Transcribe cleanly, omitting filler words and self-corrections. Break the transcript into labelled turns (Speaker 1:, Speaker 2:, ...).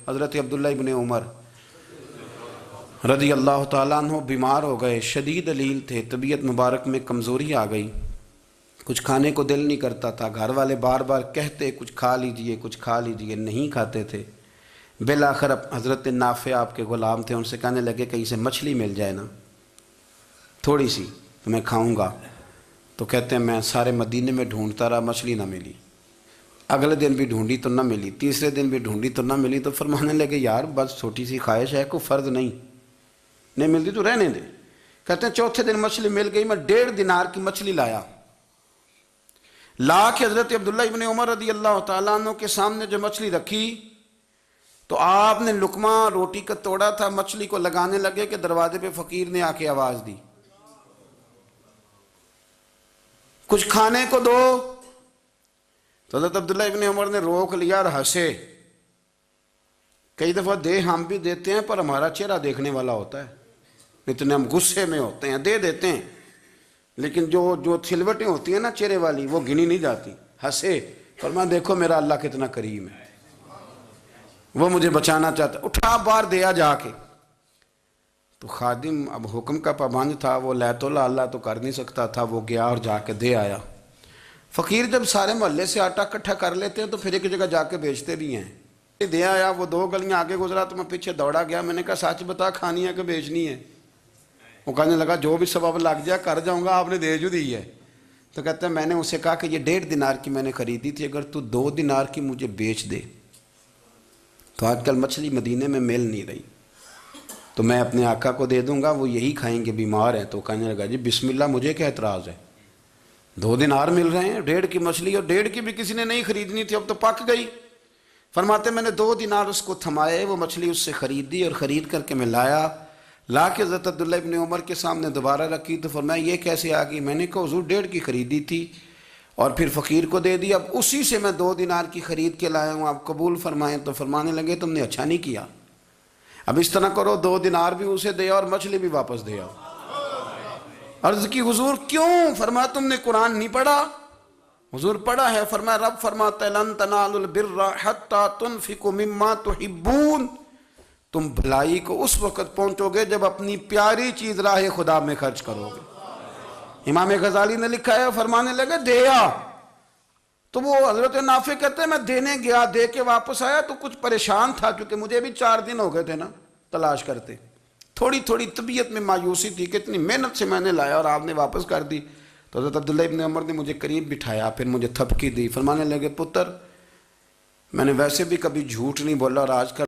Speaker 1: حضرت عبداللہ ابن عمر رضی اللہ تعالیٰ عنہ بیمار ہو گئے، شدید علیل تھے، طبیعت مبارک میں کمزوری آ گئی، کچھ کھانے کو دل نہیں کرتا تھا، گھر والے بار بار کہتے کچھ کھا لیجئے کچھ کھا لیجئے، نہیں کھاتے تھے۔ بالآخر حضرت نافع آپ کے غلام تھے، ان سے کہنے لگے کہیں سے مچھلی مل جائے نا تھوڑی سی تو میں کھاؤں گا۔ تو کہتے ہیں میں سارے مدینے میں ڈھونڈتا رہا، مچھلی نہ ملی، اگلے دن بھی ڈھونڈی تو نہ ملی، تیسرے دن بھی ڈھونڈی تو نہ ملی، تو فرمانے لگے یار بس چھوٹی سی خواہش ہے، کوئی فرض نہیں ملتی تو رہنے دے۔ کہتے ہیں چوتھے دن مچھلی مل گئی، میں 1.5 دینار کی مچھلی لا کے حضرت عبداللہ ابن عمر رضی اللہ تعالیٰ عنہ کے سامنے جو مچھلی رکھی تو آپ نے لقمہ روٹی کا توڑا تھا، مچھلی کو لگانے لگے کہ دروازے پہ فقیر نے آ کے آواز دی کچھ کھانے کو دو۔ تو حضرت عبداللہ ابن عمر نے روک لیا اور ہنسے۔ کئی دفعہ دے ہم بھی دیتے ہیں پر ہمارا چہرہ دیکھنے والا ہوتا ہے، اتنے ہم غصے میں ہوتے ہیں، دے دیتے ہیں، لیکن جو سلوٹیں ہوتی ہیں نا چہرے والی وہ گنی نہیں جاتی۔ ہنسے، فرمایا دیکھو میرا اللہ کتنا کریم ہے، وہ مجھے بچانا چاہتا، اٹھا بار دیا جا کے۔ تو خادم اب حکم کا پابند تھا، وہ لیت اللہ تو کر نہیں سکتا تھا، وہ گیا اور جا کے دے آیا۔ فقیر جب سارے محلے سے آٹا اکٹھا کر لیتے ہیں تو پھر ایک جگہ جا کے بیچتے بھی ہیں۔ دے آیا، وہ 2 گلیاں آگے گزرا تو میں پیچھے دوڑا گیا، میں نے کہا سچ بتا کھانی ہے کہ بیچنی ہے؟ وہ کہنے لگا جو بھی سبب لگ جائے کر جاؤں گا، آپ نے دے جو دی ہے۔ تو کہتے ہیں میں نے اسے کہا کہ یہ 1.5 دینار کی میں نے خریدی تھی، اگر تو 2 دینار کی مجھے بیچ دے تو آج کل مچھلی مدینے میں مل نہیں رہی، تو میں اپنے آقا کو دے دوں گا، وہ یہی کھائیں گے، بیمار ہیں۔ تو کہنے لگا جی بسم اللہ، مجھے کیا اعتراض ہے، 2 دینار مل رہے ہیں، 1.5 کی مچھلی، اور 1.5 کی بھی کسی نے نہیں خریدنی تھی، اب تو پک گئی۔ فرماتے میں نے 2 دینار اس کو تھمائے، وہ مچھلی اس سے خریدی اور خرید کر کے میں لا کے حضرت عبداللہ ابن عمر کے سامنے دوبارہ رکھی۔ تو فرمایا یہ کیسے آ گئی؟ میں نے کہا حضور 1.5 کی خریدی تھی اور پھر فقیر کو دے دی، اب اسی سے میں 2 دینار کی خرید کے لایا ہوں، آپ قبول فرمائیں۔ تو فرمانے لگے تم نے اچھا نہیں کیا، اب اس طرح کرو 2 دینار بھی اسے دے اور مچھلی بھی واپس دے آؤ۔ عرض کی حضور کیوں؟ فرمایا تم نے قرآن نہیں پڑھا؟ حضور پڑھا ہے۔ فرمایا رب فرماتا ہے لن تنالوا البر حتی تنفقوا مما تحبون، تم بھلائی کو اس وقت پہنچو گے جب اپنی پیاری چیز راہ خدا میں خرچ کرو گے۔ امام غزالی نے لکھا ہے، فرمانے لگے دیا، تو وہ حضرت نافع کہتے ہیں میں دینے گیا، دے کے واپس آیا تو کچھ پریشان تھا، کیونکہ مجھے بھی 4 دن ہو گئے تھے نا تلاش کرتے، تھوڑی طبیعت میں مایوسی تھی کہ اتنی محنت سے میں نے لایا اور آپ نے واپس کر دی۔ تو حضرت عبداللہ ابن عمر نے مجھے قریب بٹھایا، پھر مجھے تھپکی دی، فرمانے لگے پتر میں نے ویسے بھی کبھی جھوٹ نہیں بولا اور آج کل